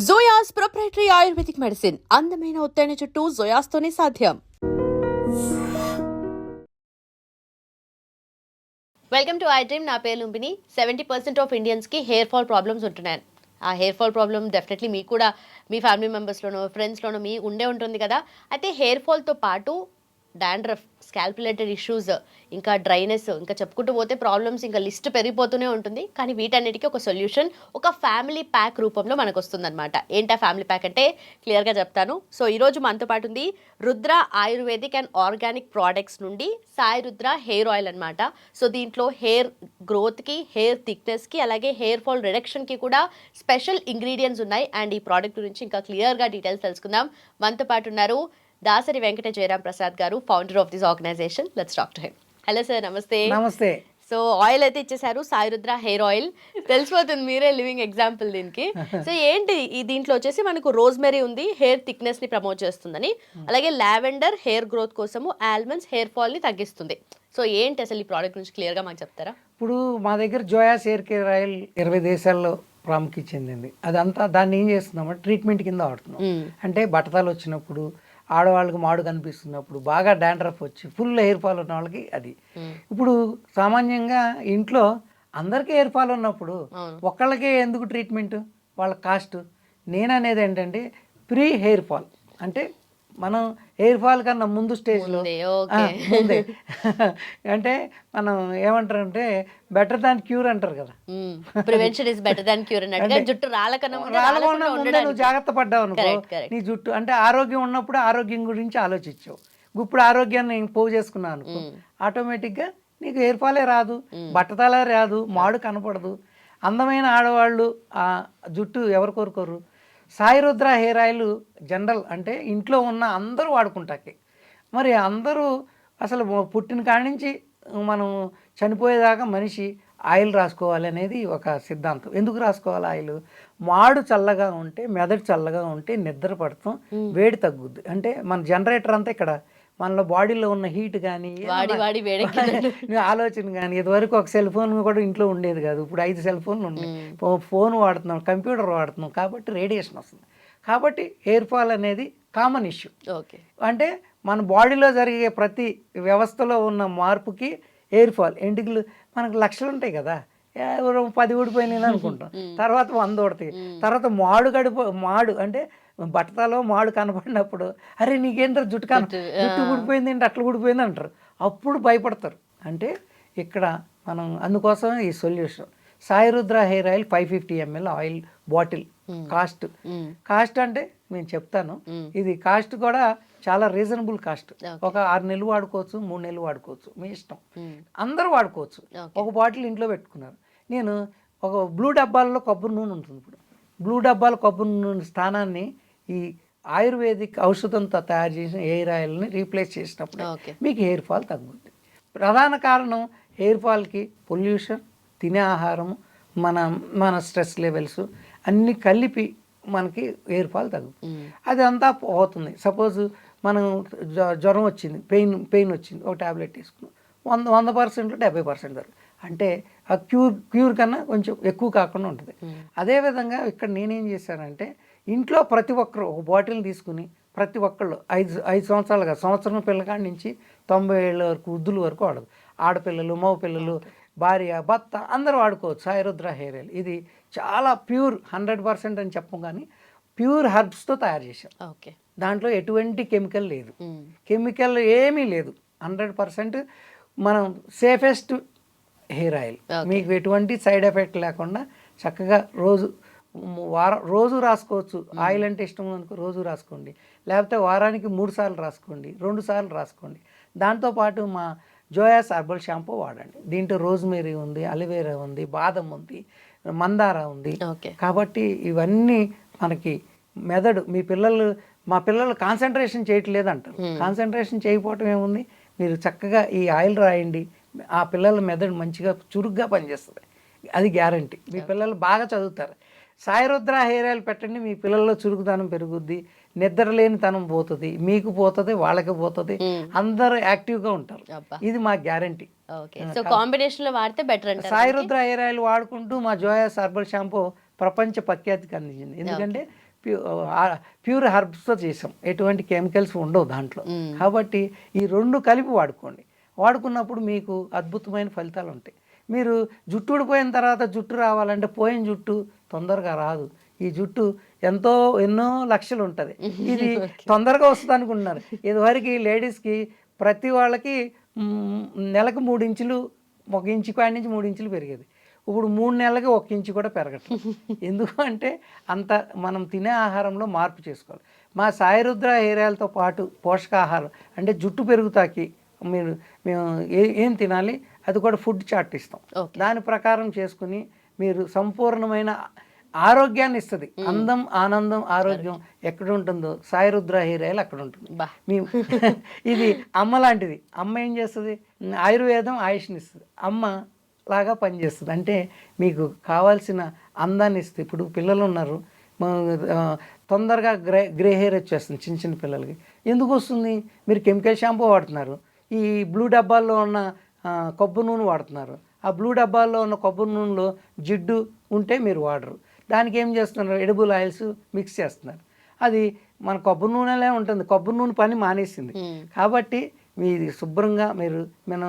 జోయాస్ proprietary ayurvedic medicine అందమైన ఒత్తైన చుట్టూ జోయాస్తోనే సాధ్యం. Welcome to iDream. నా పేరు లుంబిని. 70% ఆఫ్ ఇండియన్స్కి హెయిర్ ఫాల్ ప్రాబ్లమ్స్ ఉంటున్నాయి. ఆ హెయిర్ ఫాల్ ప్రాబ్లమ్ డెఫినెట్లీ మీకు కూడా మీ ఫ్యామిలీ మెంబర్స్లోనో ఫ్రెండ్స్లోనో మీ ఉండే ఉంటుంది కదా. అయితే హెయిర్ ఫాల్తో పాటు డాండ్రఫ్, స్కాల్ప్ రిలేటెడ్ ఇష్యూస్, ఇంకా డ్రైనెస్, ఇంకా చెప్పుకుంటూ పోతే ప్రాబ్లమ్స్ ఇంకా లిస్ట్ పెరిగిపోతూనే ఉంటుంది. కానీ వీటన్నిటికీ ఒక సొల్యూషన్ ఒక ఫ్యామిలీ ప్యాక్ రూపంలో మనకు వస్తుందన్నమాట. ఏంటా ఫ్యామిలీ ప్యాక్ అంటే క్లియర్గా చెప్తాను. సో ఈరోజు మనతో పాటు ఉంది Rudra ayurvedic and organic products నుండి సాయి రుద్ర హెయిర్ ఆయిల్ అనమాట. సో దీంట్లో హెయిర్ గ్రోత్కి, హెయిర్ థిక్నెస్కి, అలాగే హెయిర్ ఫాల్ రిడక్షన్కి కూడా స్పెషల్ ఇంగ్రీడియంట్స్ ఉన్నాయి. అండ్ ఈ ప్రోడక్ట్ గురించి ఇంకా క్లియర్గా డీటెయిల్స్ తెలుసుకుందాం. మనతో పాటు ఉన్నారు Dasari Venkata Jayaram Prasad garu, founder of this organization. Let's talk to him. Hello sir, నమస్తే. నమస్తే. సో ఆయిల్ అయితే ఇచ్చేసారు, సాయి రుద్ర హెయిర్ ఆయిల్. తెలిసిపోతుంది, మీరే లివింగ్ ఎగ్జాంపుల్ దీనికి. సో ఏంటి ఈ దీంట్లో వచ్చేసి మనకు రోజ్మెరీ ఉంది, హెయిర్ థిక్నెస్ ని ప్రమోట్ చేస్తుందని. అలాగే లావెండర్ హెయిర్ గ్రోత్ కోసము, ఆల్మండ్స్ హెయిర్ ఫాల్ ని తగ్గిస్తుంది. సో ఏంటి అసలు ఈ ప్రోడక్ట్ గురించి క్లియర్ గా మాకు చెప్తారా? ఇప్పుడు మా దగ్గర జోయాస్ హెయిర్ కేర్ ఆయిల్ 20 దేశాల్లో ప్రాముఖ్యత చెందింది. అదంతా దాన్ని ఏం చేస్తున్నామంటే ట్రీట్మెంట్ కింద వాడుతున్నాం. అంటే బట్టతలు వచ్చినప్పుడు, ఆడవాళ్ళకి మాడు కనిపిస్తున్నప్పుడు, బాగా డాండ్రఫ్ వచ్చి ఫుల్ హెయిర్ ఫాల్ ఉన్న వాళ్ళకి అది. ఇప్పుడు సామాన్యంగా ఇంట్లో అందరికీ హెయిర్ ఫాల్ ఉన్నప్పుడు ఒక్కళ్ళకే ఎందుకు ట్రీట్మెంట్, వాళ్ళ కాస్ట్. నేను అనేది ఏంటంటే ప్రీ హెయిర్ ఫాల్, అంటే మనం హెయిర్ ఫాల్ కన్నా ముందు స్టేజ్లో ముందే అంటే మనం ఏమంటారంటే బెటర్ దాన్ క్యూర్ అంటారు కదా. Prevention is better than cure అన్నట్టుగా జుట్టు రాలకుండా ముందే నువ్వు జాగ్రత్త పడ్డావు అనుకో, నీ జుట్టు అంటే ఆరోగ్యం ఉన్నప్పుడు ఆరోగ్యం గురించి ఆలోచించావు. ఇప్పుడు ఆరోగ్యాన్ని పోగు చేసుకున్నావు అనుకో, ఆటోమేటిక్గా నీకు హెయిర్ ఫాలే రాదు, బట్టతలే రాదు, మాడు కనపడదు. అందమైన ఆడవాళ్ళు ఆ జుట్టు ఎవరు కోరుకోరు. Sai Rudra hair oil general అంటే ఇంట్లో ఉన్న అందరూ వాడుకుంటాకే. మరి అందరూ అసలు పుట్టిన కాడి నుంచి మనం చనిపోయేదాకా మనిషి ఆయిల్ రాసుకోవాలి అనేది ఒక సిద్ధాంతం. ఎందుకు రాసుకోవాలి ఆయిల్? మాడు చల్లగా ఉంటే, మెదడు చల్లగా ఉంటే నిద్ర పడతాం, వేడి తగ్గుద్ది. అంటే మన జనరేటర్ అంతా ఇక్కడ మనలో బాడీలో ఉన్న హీట్ కానీ ఆలోచన కానీ, ఇదివరకు ఒక సెల్ ఫోన్ కూడా ఇంట్లో ఉండేది కాదు, ఇప్పుడు 5 సెల్ ఫోన్లు ఉన్నాయి. ఫోన్ వాడుతున్నాం, కంప్యూటర్ వాడుతున్నాం, కాబట్టి రేడియేషన్ వస్తుంది. కాబట్టి హెయిర్ ఫాల్ అనేది కామన్ ఇష్యూ. అంటే మన బాడీలో జరిగే ప్రతి వ్యవస్థలో ఉన్న మార్పుకి హెయిర్ ఫాల్. ఎంటికలు మనకు లక్షలు ఉంటాయి కదా, 10 ఊడిపోయినాయి అనుకుంటాం, తర్వాత 100 ఊడతాయి. తర్వాత మాడు అంటే బట్టతలో మాడు కనపడినప్పుడు, అరే నీకేంటారు జుట్టు ఊడిపోయింది ఏంటి, అట్లా ఊడిపోయింది అంటారు. అప్పుడు భయపడతారు. అంటే ఇక్కడ మనం అందుకోసం ఈ solution Sai Rudra hair oil 550 ml oil bottle. Cost అంటే నేను చెప్తాను, ఇది కాస్ట్ కూడా చాలా రీజనబుల్ కాస్ట్. ఒక 6 నెలలు వాడుకోవచ్చు, 3 నెలలు వాడుకోవచ్చు, మీ ఇష్టం. అందరూ వాడుకోవచ్చు. ఒక బాటిల్ ఇంట్లో పెట్టుకున్నారు. నేను ఒక బ్లూ డబ్బాల్లో కొబ్బరి నూనె ఉంటుంది. ఇప్పుడు బ్లూ డబ్బాల కొబ్బరి నూనె స్థానాన్ని ఈ ఆయుర్వేదిక్ ఔషధంతో తయారు చేసిన హెయిర్ ఆయిల్ని రీప్లేస్ చేసినప్పుడు మీకు హెయిర్ ఫాల్ తగ్గుద్ది. ప్రధాన కారణం హెయిర్ ఫాల్కి పొల్యూషన్, తినే ఆహారము, మన స్ట్రెస్ లెవెల్స్ అన్నీ కలిపి మనకి హెయిర్ ఫాల్ తగ్గుతుంది. అది అంతా పోతుంది. సపోజ్ మనం జ్వరం వచ్చింది, పెయిన్ వచ్చింది, ఒక ట్యాబ్లెట్ తీసుకున్నాం, 100% 70% వరకు. అంటే ఆ క్యూర్ కన్నా కొంచెం ఎక్కువ కాకుండా ఉంటుంది. అదేవిధంగా ఇక్కడ నేనేం చేశానంటే ఇంట్లో ప్రతి ఒక్కరు ఒక బాటిల్ తీసుకుని, ప్రతి ఒక్కళ్ళు 5 సంవత్సరాలుగా, సంవత్సరం పిల్లకాడి నుంచి 90 ఏళ్ళ వరకు వృద్ధుల వరకు వాడదు. ఆడపిల్లలు, మగ పిల్లలు, భార్య, భర్త అందరూ వాడుకోవచ్చు సాయి రుద్ర హెయిర్ ఆయిల్. ఇది చాలా ప్యూర్, 100% అని చెప్పం, కానీ ప్యూర్ హెర్బ్స్తో తయారు చేశాం. దాంట్లో ఎటువంటి కెమికల్ లేదు, కెమికల్ ఏమీ లేదు. 100% మనం సేఫెస్ట్ హెయిర్ ఆయిల్. మీకు ఎటువంటి సైడ్ ఎఫెక్ట్ లేకుండా చక్కగా రోజు రాసుకోవచ్చు. ఆయిల్ అంటే ఇష్టం అనుకో రోజు రాసుకోండి, లేకపోతే వారానికి 3 సార్లు రాసుకోండి, 2 సార్లు రాసుకోండి. దాంతోపాటు మా జోయాస్ హెర్బల్ షాంపూ వాడండి. దీంట్లో రోజ్మెరీ ఉంది, అలోవెరా ఉంది, బాదం ఉంది, మందార ఉంది. కాబట్టి ఇవన్నీ మనకి మెదడు, మా పిల్లలు కాన్సన్ట్రేషన్ చేయట్లేదు అంటారు. కాన్సన్ట్రేషన్ చేయకపోవటం ఏముంది, మీరు చక్కగా ఈ ఆయిల్ రాయండి, ఆ పిల్లల మెదడు మంచిగా చురుగ్గా పనిచేస్తుంది. అది గ్యారంటీ. మీ పిల్లలు బాగా చదువుతారు. సాయి రుద్ర హెయిర్ ఆయిల్ పెట్టండి, మీ పిల్లల్లో చురుకుదనం పెరుగుద్ది, నిద్రలేని తనం పోతుంది, మీకు పోతుంది, వాళ్ళకి పోతుంది, అందరూ యాక్టివ్గా ఉంటారు. ఇది మా guarantee. Sai Rudra hair oil వాడుకుంటూ మా జోయాస్ హెర్బల్ షాంపూ ప్రపంచ ప్రఖ్యాతికి అందించింది. ఎందుకంటే ప్యూర్ హర్బ్స్తో చేసాం, ఎటువంటి కెమికల్స్ ఉండవు దాంట్లో. కాబట్టి ఈ 2 కలిపి వాడుకోండి. వాడుకున్నప్పుడు మీకు అద్భుతమైన ఫలితాలు ఉంటాయి. మీరు జుట్టు ఊడిపోయిన తర్వాత జుట్టు రావాలంటే పోయిన జుట్టు తొందరగా రాదు. ఈ జుట్టు ఎన్నో లక్షలు ఉంటుంది, ఇది తొందరగా వస్తుంది అనుకుంటున్నారు. ఇదివరకు లేడీస్కి ప్రతి వాళ్ళకి నెలకు 3 ఇంచులు, 1 ఇంచు కాడి నుంచి 3 ఇంచులు పెరిగేది. ఇప్పుడు 3 నెలలకి 1 ఇంచు కూడా పెరగట్లేదు. ఎందుకు అంటే అంత మనం తినే ఆహారంలో మార్పు చేసుకోవాలి. మా సాయిరుద్ర హెయిర్ ఆయిల్తో పాటు పోషకాహారం అంటే జుట్టు పెరుగుతాకి మేము ఏం తినాలి అది కూడా ఫుడ్ చార్ట్ ఇస్తాం. దాని ప్రకారం చేసుకుని మీరు సంపూర్ణమైన ఆరోగ్యాన్ని ఇస్తుంది. అందం, ఆనందం, ఆరోగ్యం ఎక్కడ ఉంటుందో సాయిరుద్ర హెయిర్ ఆయిల్ అక్కడ ఉంటుంది. ఇది అమ్మ లాంటిది. అమ్మ ఏం చేస్తుంది? ఆయుర్వేదం ఆయుష్ని ఇస్తుంది. అమ్మ లాగా పనిచేస్తుంది. అంటే మీకు కావాల్సిన అందాన్ని ఇస్తుంది. ఇప్పుడు పిల్లలు ఉన్నారు, తొందరగా గ్రే హెయిర్ వచ్చేస్తుంది చిన్న పిల్లలకి. ఎందుకు వస్తుంది? మీరు కెమికల్ షాంపూ వాడుతున్నారు, ఈ బ్లూ డబ్బాల్లో ఉన్న కొబ్బరి నూనె వాడుతున్నారు. ఆ బ్లూ డబ్బాల్లో ఉన్న కొబ్బరి నూనెలో జిడ్డు ఉంటే మీరు వాడరు. దానికి ఏం చేస్తున్నారు? ఎడిబుల్ ఆయిల్స్ మిక్స్ చేస్తున్నారు. అది మన కొబ్బరి నూనెలే ఉంటుంది. కొబ్బరి నూనె పని మానేసింది. కాబట్టి మీది శుభ్రంగా మనం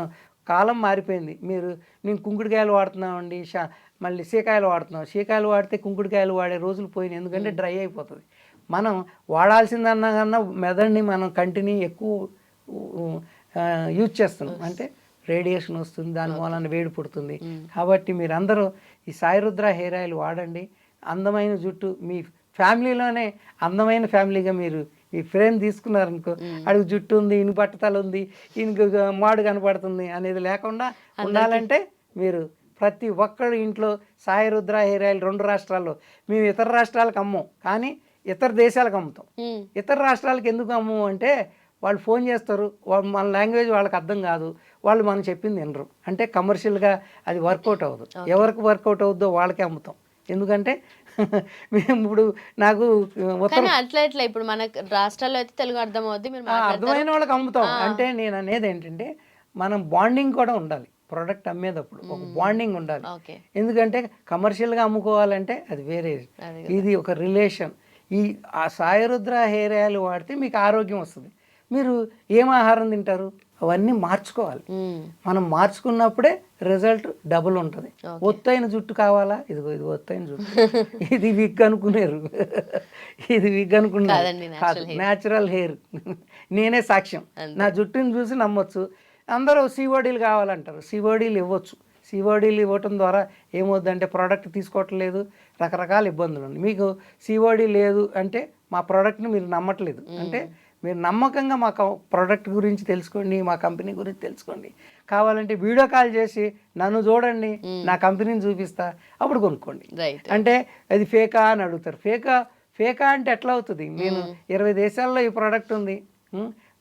కాలం మారిపోయింది. నేను కుంకుడుకాయలు వాడుతున్నామండి, మళ్ళీ సీకాయలు వాడుతున్నాం. సీకాయలు వాడితే కుంకుడుకాయలు వాడే రోజులు పోయినాయి, ఎందుకంటే డ్రై అయిపోతుంది. మనం వాడాల్సిందన్నా కన్నా మెదడుని మనం కంటిని ఎక్కువ యూజ్ చేస్తున్నాం. అంటే రేడియేషన్ వస్తుంది, దాని మూలాన వేడి పుడుతుంది. కాబట్టి మీరందరూ ఈ సాయిరుద్ర హెయిర్ ఆయిల్ వాడండి. అందమైన జుట్టు, మీ ఫ్యామిలీలోనే అందమైన ఫ్యామిలీగా మీరు ఈ ఫ్రేమ్ తీసుకున్నారనుకో, అడుగు జుట్టు ఉంది, ఈయన బట్టతలు ఉంది, ఈయనకు మాడు కనపడుతుంది అనేది లేకుండా ఉండాలంటే మీరు ప్రతి ఒక్కరు ఇంట్లో సాయిరుద్ర హెయిర్ ఆయిల్ 2 రాష్ట్రాల్లో, మేము ఇతర రాష్ట్రాలకు అమ్మం కానీ ఇతర దేశాలకు అమ్ముతాం. ఇతర రాష్ట్రాలకు ఎందుకు అమ్మము అంటే వాళ్ళు ఫోన్ చేస్తారు, మన లాంగ్వేజ్ వాళ్ళకి అర్థం కాదు, వాళ్ళు మనం చెప్పింది వినరు. అంటే కమర్షియల్గా అది వర్కౌట్ అవ్వదు. ఎవరికి వర్కౌట్ అవుద్దో వాళ్ళకే అమ్ముతాం. ఎందుకంటే మేము ఇప్పుడు నాకు అట్లా ఇప్పుడు మన రాష్ట్రాల్లో అయితే తెలుగు అర్థం అవుద్ది, అర్థమైన వాళ్ళకి అమ్ముతాం. అంటే నేను అనేది ఏంటంటే మనం బాండింగ్ కూడా ఉండాలి. ప్రోడక్ట్ అమ్మేటప్పుడు ఒక బాండింగ్ ఉండాలి. ఎందుకంటే కమర్షియల్గా అమ్ముకోవాలంటే అది వేరే, ఇది ఒక రిలేషన్. ఆ సాయిరుద్ర హెయిర్ ఆయిల్ వాడితే మీకు ఆరోగ్యం వస్తుంది. మీరు ఏం ఆహారం తింటారు అవన్నీ మార్చుకోవాలి. మనం మార్చుకున్నప్పుడే రిజల్ట్ డబుల్ ఉంటుంది. ఒత్తైన జుట్టు కావాలా? ఇది ఒత్తైన జుట్టు, ఇది విగ్ అనుకునేరు, ఇది విగ్ అనుకున్నారు, న్యాచురల్ హెయిర్. నేనే సాక్ష్యం, నా జుట్టుని చూసి నమ్మొచ్చు. అందరూ సిఓడీలు కావాలంటారు, సిఓడీలు ఇవ్వచ్చు. సిఓడీలు ఇవ్వటం ద్వారా ఏమవుద్దంటే ప్రోడక్ట్ తీసుకోవట్లేదు, రకరకాల ఇబ్బందులు ఉన్నాయి. మీకు సిఓడీ లేదు అంటే మా ప్రోడక్ట్ని మీరు నమ్మట్లేదు. అంటే మీరు నమ్మకంగా మా ప్రోడక్ట్ గురించి తెలుసుకోండి, మా కంపెనీ గురించి తెలుసుకోండి. కావాలంటే వీడియో కాల్ చేసి నన్ను చూడండి, నా కంపెనీని చూపిస్తా, అప్పుడు కొనుక్కోండి. అంటే అది ఫేకా అని అడుగుతారు. ఫేకా అంటే ఎట్లా అవుతుంది? నేను 20 దేశాల్లో ఈ ప్రోడక్ట్ ఉంది,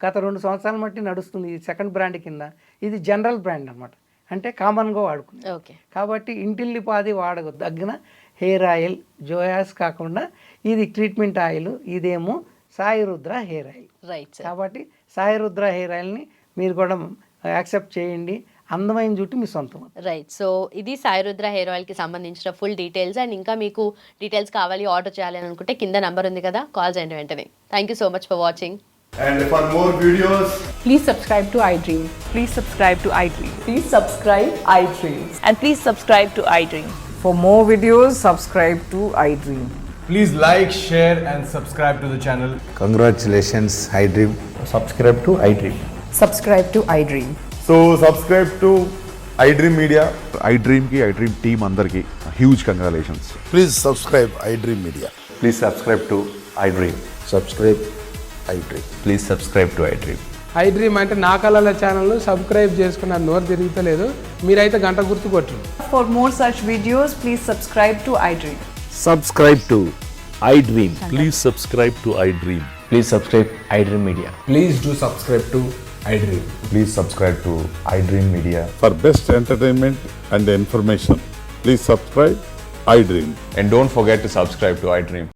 గత 2 సంవత్సరాల మట్టి నడుస్తుంది. ఇది సెకండ్ బ్రాండ్ కింద, ఇది జనరల్ బ్రాండ్ అనమాట. అంటే కామన్గా వాడుకుంది. కాబట్టి ఇంటిల్లిపాది వాడదగిన హెయిర్ ఆయిల్ జోయాస్ కాకుండా ఇది ట్రీట్మెంట్ ఆయిల్, ఇదేమో సాయిరుద్ర హెయిర్ ఆయిల్. కాబట్టి సాయిరుద్ర హెయిర్ ఆయిల్ని మీరు కూడా యాక్సెప్ట్ చేయండి. అందమైన జుట్టు మీ సొంతం. రైట్. సో ఇది సాయిరుద్ర హెయిర్ ఆయిల్కి సంబంధించిన ఫుల్ డీటెయిల్స్. అండ్ ఇంకా మీకు డీటెయిల్స్ కావాలి, ఆర్డర్ చేయాలి అని అనుకుంటే కింద నెంబర్ ఉంది కదా, కాల్ చేయండి వెంటనే. Thank you so much for watching. And for more videos, please subscribe to iDream. Please subscribe to iDream. Please subscribe iDream. And please subscribe to iDream. For more videos, subscribe to iDream. please like, share and subscribe to the channel. Congratulations, iDream. Subscribe to iDream. Subscribe to iDream. So subscribe to iDream Media. iDream ki iDream team andarki huge congratulations. Please subscribe iDream Media. Please subscribe to iDream. Subscribe iDream. Please subscribe to iDream. iDream అంటే నా కళల ఛానల్ను subscribe చేసుకున్న నోరు తిరుగుతలేదు, మీరైతే గంట గుర్తు కొట్టండి. For more such videos, please subscribe to iDream. Subscribe to iDream. Please subscribe to iDream. Please subscribe iDream Media. Please do subscribe to iDream. Please subscribe to iDream Media. For best entertainment and information, please subscribe iDream. And don't forget to subscribe to iDream.